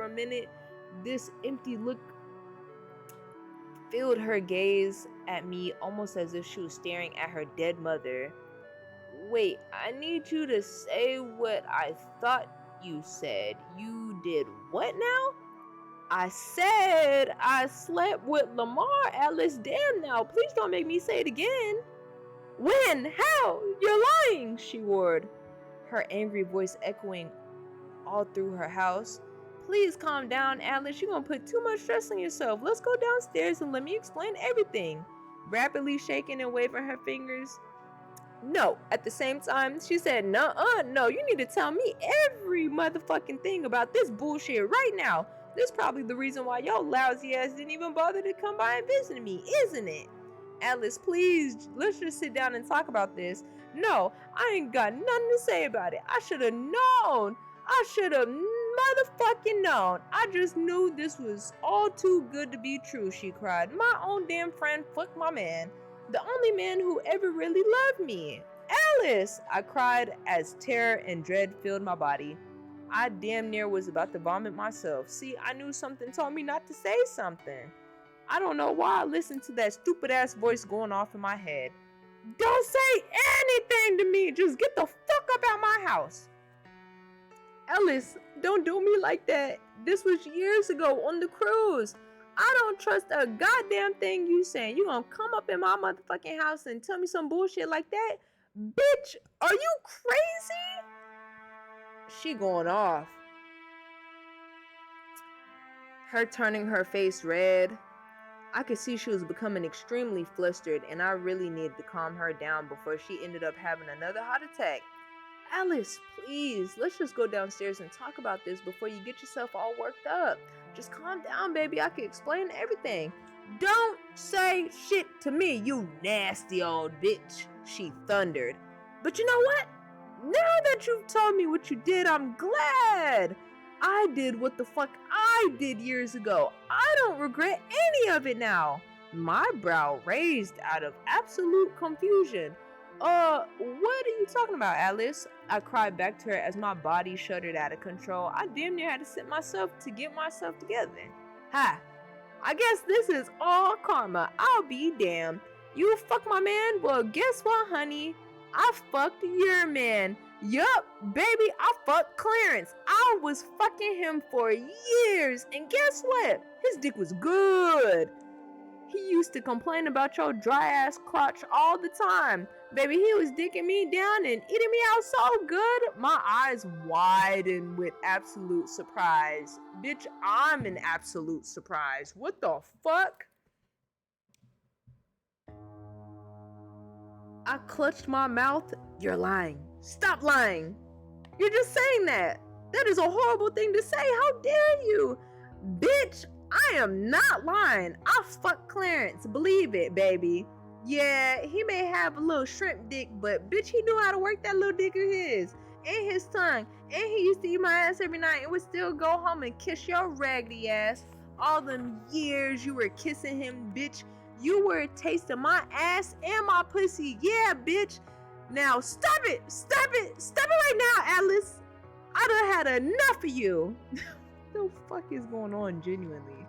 for a minute. This empty look filled her gaze at me, almost as if she was staring at her dead mother. Wait, I need you to say what I thought you said. You did what now? I said I slept with Lamar, Alice. Damn now, please don't make me say it again. When? How? You're lying, she roared, her angry voice echoing all through her house. Please calm down, Alice. You're gonna put too much stress on yourself. Let's go downstairs and let me explain everything. Rapidly shaking and waving her fingers. No, at the same time, she said, no, you need to tell me every motherfucking thing about this bullshit right now. This is probably the reason why your lousy ass didn't even bother to come by and visit me, isn't it? Alice, please, let's just sit down and talk about this. No, I ain't got nothing to say about it. I should have known. I should have motherfucking known. I just knew this was all too good to be true, she cried. My own damn friend fucked my man. The only man who ever really loved me. Alice, I cried as terror and dread filled my body. I damn near was about to vomit myself. See, I knew something told me not to say something. I don't know why I listened to that stupid ass voice going off in my head. Don't say anything to me. Just get the fuck up out my house. Alice, don't do me like that. This was years ago on the cruise. I don't trust a goddamn thing you saying. You gonna come up in my motherfucking house and tell me some bullshit like that? Bitch, are you crazy? She going off. Her turning her face red. I could see she was becoming extremely flustered, and I really needed to calm her down before she ended up having another heart attack. Alice, please, let's just go downstairs and talk about this before you get yourself all worked up. Just calm down, baby. I can explain everything. Don't say shit to me, you nasty old bitch, she thundered. But you know what? Now that you've told me what you did, I'm glad. I did what the fuck I did years ago. I don't regret any of it now. My brow raised out of absolute confusion. What are you talking about, Alice? I cried back to her as my body shuddered out of control. I damn near had to sit myself to get myself together. Ha! I guess this is all karma. I'll be damned. You fuck my man? Well, guess what, honey? I fucked your man. Yup, baby, I fucked Clarence. I was fucking him for years, and guess what? His dick was good. He used to complain about your dry ass crotch all the time. Baby, he was dicking me down and eating me out so good. My eyes widened with absolute surprise. Bitch, I'm an absolute surprise. What the fuck? I clutched my mouth. You're lying. Stop lying. You're just saying that. That is a horrible thing to say. How dare you? Bitch, I am not lying. I fucked Clarence. Believe it, baby. Yeah, he may have a little shrimp dick, but bitch, he knew how to work that little dick of his. And his tongue. And he used to eat my ass every night and would still go home and kiss your raggedy ass. All them years you were kissing him, bitch. You were tasting my ass and my pussy. Yeah, bitch. Now stop it. Stop it. Stop it right now, Alice. I done had enough of you. What the fuck is going on, genuinely?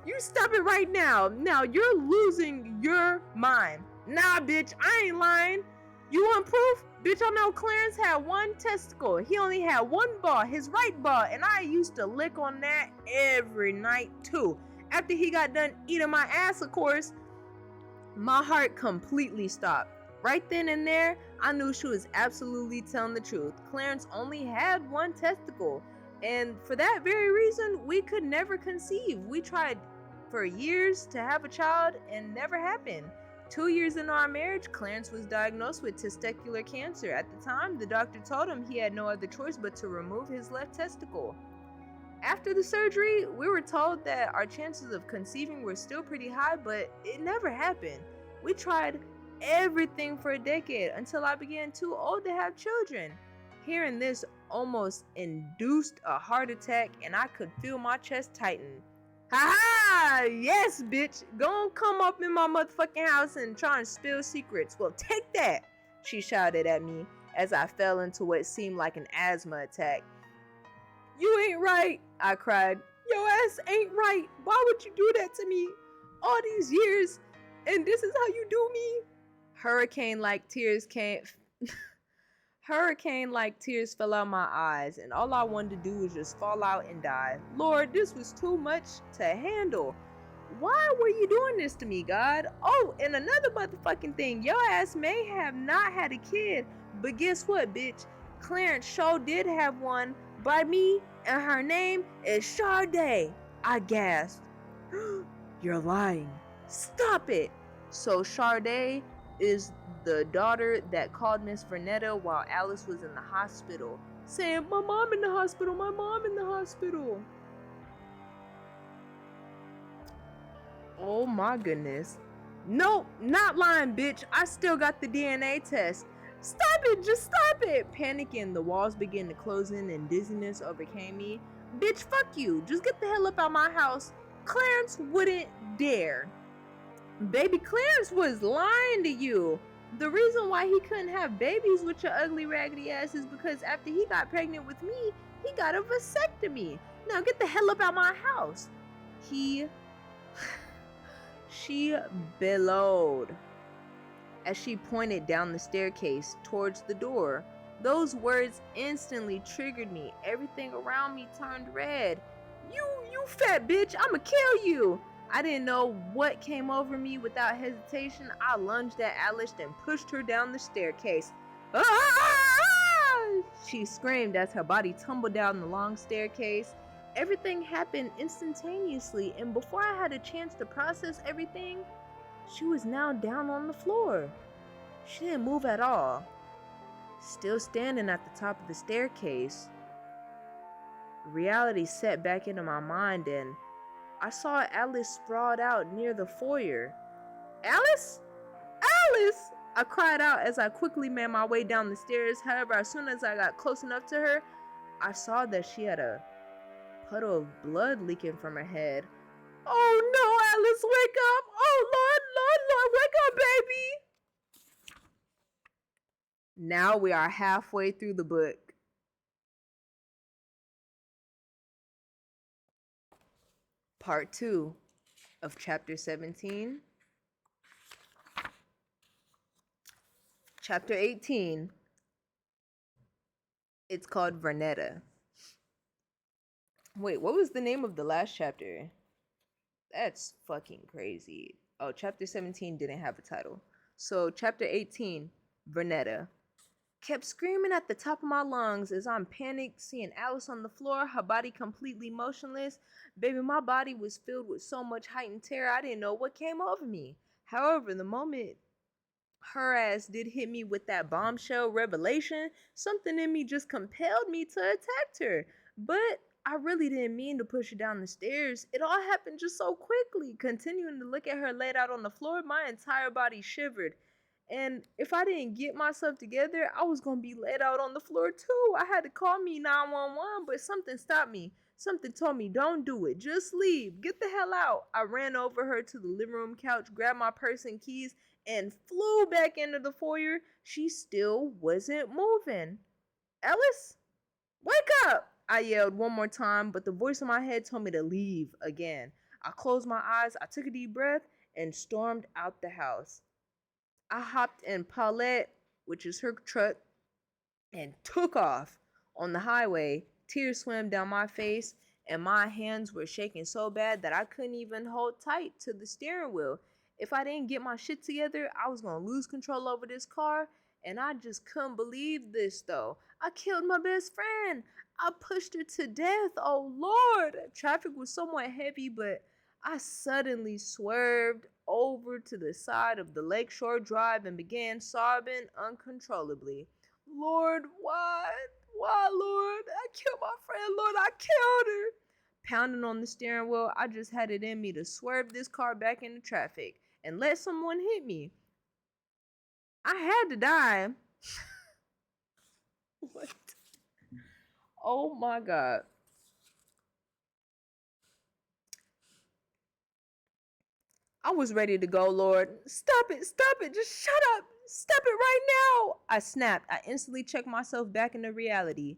You stop it right now. Now you're losing your mind. Nah, bitch, I ain't lying. You want proof? Bitch, I know Clarence had one testicle. He only had one ball, his right ball, and I used to lick on that every night too. After he got done eating my ass, of course, my heart completely stopped. Right then and there, I knew she was absolutely telling the truth. Clarence only had one testicle. And for that very reason, we could never conceive. We tried for years to have a child and never happened. 2 years into our marriage, Clarence was diagnosed with testicular cancer. At the time, the doctor told him he had no other choice but to remove his left testicle. After the surgery, we were told that our chances of conceiving were still pretty high, but it never happened. We tried everything for a decade until I began too old to have children. Hearing this almost induced a heart attack, and I could feel my chest tighten. Ha ha! Yes, bitch! Go and come up in my motherfucking house and try and spill secrets. Well, take that! She shouted at me as I fell into what seemed like an asthma attack. You ain't right, I cried. Your ass ain't right. Why would you do that to me? All these years, and this is how you do me? Hurricane-like tears came. Hurricane-like tears fell out my eyes, and all I wanted to do was just fall out and die. Lord, this was too much to handle. Why were you doing this to me, God? Oh, and another motherfucking thing, your ass may have not had a kid, but guess what, bitch? Clarence sure did have one by me, and her name is Sade. I gasped. You're lying. Stop it. So Sade is the daughter that called Miss Vernetta while Alice was in the hospital, saying, my mom in the hospital, my mom in the hospital. Oh my goodness. Nope, not lying, bitch. I still got the DNA test. Stop it, just stop it. Panicking, the walls began to close in and dizziness overcame me. Bitch, fuck you. Just get the hell up out my house. Clarence wouldn't dare. Baby Clarence was lying to you. The reason why he couldn't have babies with your ugly raggedy ass is because after he got pregnant with me, he got a vasectomy. Now get the hell up out my house. She bellowed as she pointed down the staircase towards the door. Those words instantly triggered me. Everything around me turned red. You fat bitch, I'ma kill you. I didn't know what came over me. Without hesitation, I lunged at Alice and pushed her down the staircase. Ah! She screamed as her body tumbled down the long staircase. Everything happened instantaneously, and before I had a chance to process everything, she was now down on the floor. She didn't move at all, still standing at the top of the staircase. Reality set back into my mind, and I saw Alice sprawled out near the foyer. Alice? Alice! I cried out as I quickly made my way down the stairs. However, as soon as I got close enough to her, I saw that she had a puddle of blood leaking from her head. Oh no, Alice, wake up! Oh Lord, wake up, baby! Now we are halfway through the book. Part 2 of Chapter 17. Chapter 18. It's called Vernetta. Wait, what was the name of the last chapter? That's fucking crazy. Oh, Chapter 17 didn't have a title. So, Chapter 18, Vernetta. Kept screaming at the top of my lungs as I'm panicked, seeing Alice on the floor, her body completely motionless. Baby, my body was filled with so much heightened terror, I didn't know what came over me. However, the moment her ass did hit me with that bombshell revelation, something in me just compelled me to attack her. But I really didn't mean to push her down the stairs. It all happened just so quickly. Continuing to look at her laid out on the floor, my entire body shivered. And if I didn't get myself together, I was going to be laid out on the floor too. I had to call me 911, but something stopped me. Something told me, don't do it. Just leave. Get the hell out. I ran over her to the living room couch, grabbed my purse and keys, and flew back into the foyer. She still wasn't moving. Alice? Wake up! I yelled one more time, but the voice in my head told me to leave again. I closed my eyes, I took a deep breath, and stormed out the house. I hopped in Paulette, which is her truck, and took off. On the highway, tears swam down my face, and my hands were shaking so bad that I couldn't even hold tight to the steering wheel. If I didn't get my shit together, I was going to lose control over this car, and I just couldn't believe this, though. I killed my best friend. I pushed her to death. Oh, Lord. Traffic was somewhat heavy, but I suddenly swerved over to the side of the Lakeshore Drive and began sobbing uncontrollably. Lord, why? Why, Lord? I killed my friend, Lord. I killed her. Pounding on the steering wheel, I just had it in me to swerve this car back into traffic and let someone hit me. I had to die. What? Oh my God. I was ready to go, Lord. Stop it, just shut up. Stop it right now. I snapped. I instantly checked myself back into reality.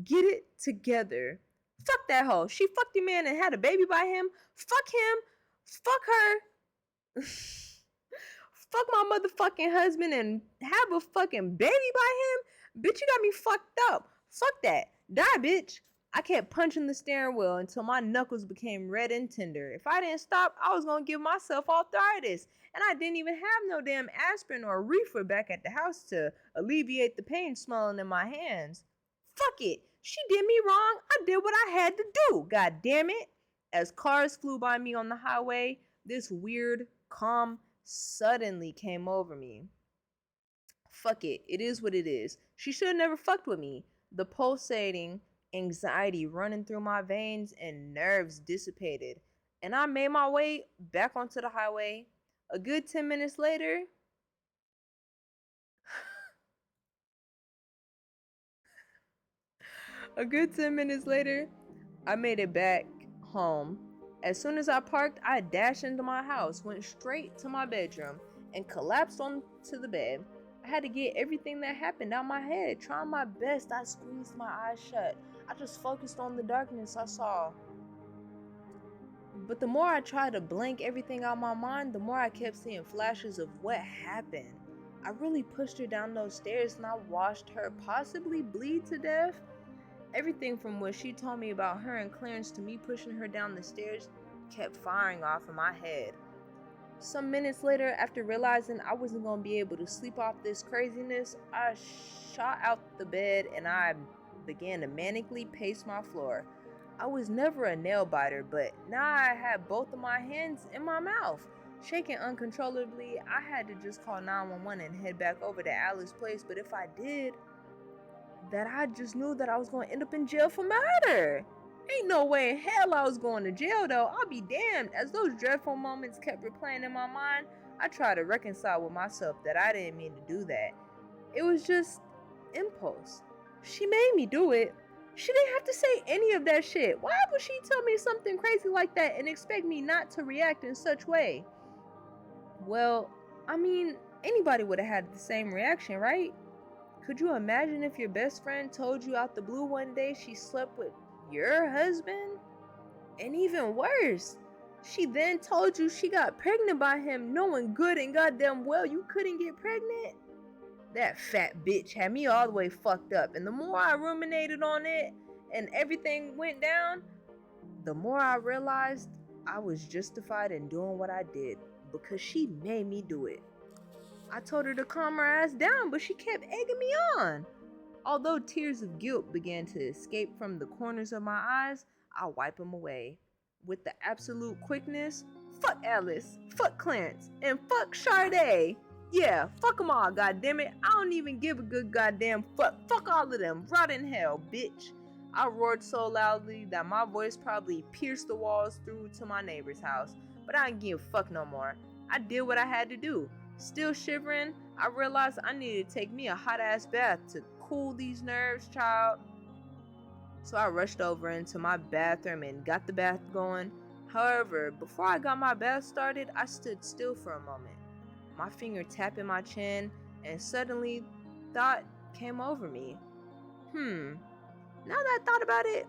Get it together. Fuck that hoe. She fucked your man and had a baby by him. Fuck him. Fuck her. Fuck my motherfucking husband and have a fucking baby by him. Bitch, you got me fucked up. Fuck that. Die, bitch. I kept punching the steering wheel until my knuckles became red and tender. If I didn't stop, I was gonna give myself arthritis. And I didn't even have no damn aspirin or reefer back at the house to alleviate the pain smelling in my hands. Fuck it. She did me wrong. I did what I had to do. God damn it. As cars flew by me on the highway, this weird, calm suddenly came over me. Fuck it. It is what it is. She should have never fucked with me. The pulsating anxiety running through my veins and nerves dissipated, and I made my way back onto the highway. A good 10 minutes later, a good 10 minutes later, I made it back home. As soon as I parked, I dashed into my house, went straight to my bedroom, and collapsed onto the bed. I had to get everything that happened out my head. Trying my best, I squeezed my eyes shut. I just focused on the darkness I saw. But the more I tried to blank everything out my mind, the more I kept seeing flashes of what happened. I really pushed her down those stairs and I watched her possibly bleed to death. Everything from what she told me about her and Clarence to me pushing her down the stairs kept firing off in my head. Some minutes later, after realizing I wasn't going to be able to sleep off this craziness, I shot out the bed and I began to manically pace my floor. I was never a nail biter, but now I had both of my hands in my mouth. Shaking uncontrollably, I had to just call 911 and head back over to Alice's place, but if I did, that I just knew that I was going to end up in jail for murder. Ain't no way in hell I was going to jail though. I'll be damned. As those dreadful moments kept replaying in my mind, I tried to reconcile with myself that I didn't mean to do that. It was just impulse. She made me do it. She didn't have to say any of that shit. Why would she tell me something crazy like that and expect me not to react in such way? Well, I mean, anybody would have had the same reaction, right? Could you imagine if your best friend told you out the blue one day she slept with your husband? And even worse, she then told you she got pregnant by him knowing good and goddamn well you couldn't get pregnant? That fat bitch had me all the way fucked up, and the more I ruminated on it and everything went down, the more I realized I was justified in doing what I did because she made me do it. I told her to calm her ass down, but she kept egging me on. Although tears of guilt began to escape from the corners of my eyes, I wiped them away. With the absolute quickness, fuck Alice, fuck Clarence, and fuck Sade. Yeah, fuck them all, goddammit. I don't even give a good goddamn fuck. Fuck all of them. Rot in hell, bitch. I roared so loudly that my voice probably pierced the walls through to my neighbor's house. But I didn't give a fuck no more. I did what I had to do. Still shivering, I realized I needed to take me a hot ass bath to cool these nerves, child. So I rushed over into my bathroom and got the bath going. However, before I got my bath started, I stood still for a moment. My finger tapping my chin, and suddenly thought came over me. Now that I thought about it,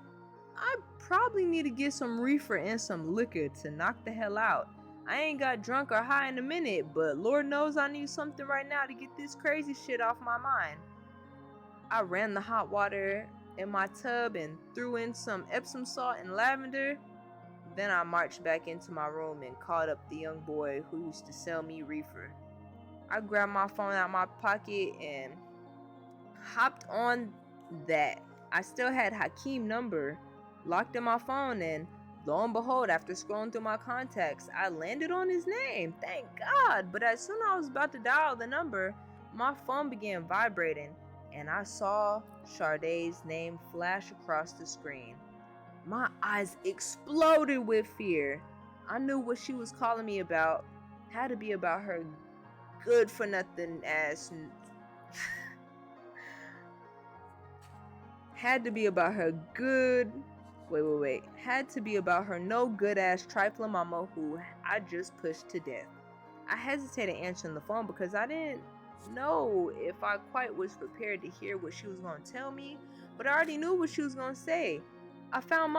I probably need to get some reefer and some liquor to knock the hell out. I ain't got drunk or high in a minute, but Lord knows I need something right now to get this crazy shit off my mind. I ran the hot water in my tub and threw in some Epsom salt and lavender. Then I marched back into my room and called up the young boy who used to sell me reefer. I grabbed my phone out of my pocket and hopped on that. I still had Hakeem's number locked in my phone, and lo and behold, after scrolling through my contacts, I landed on his name. Thank God. But as soon as I was about to dial the number, my phone began vibrating, and I saw Sade's name flash across the screen. My eyes exploded with fear. I knew what she was calling me about had to be about her good for nothing ass. Had to be about her good. Had to be about her no good ass trifling mama who I just pushed to death. I hesitated answering the phone because I didn't know if I quite was prepared to hear what she was going to tell me, but I already knew what she was going to say. I found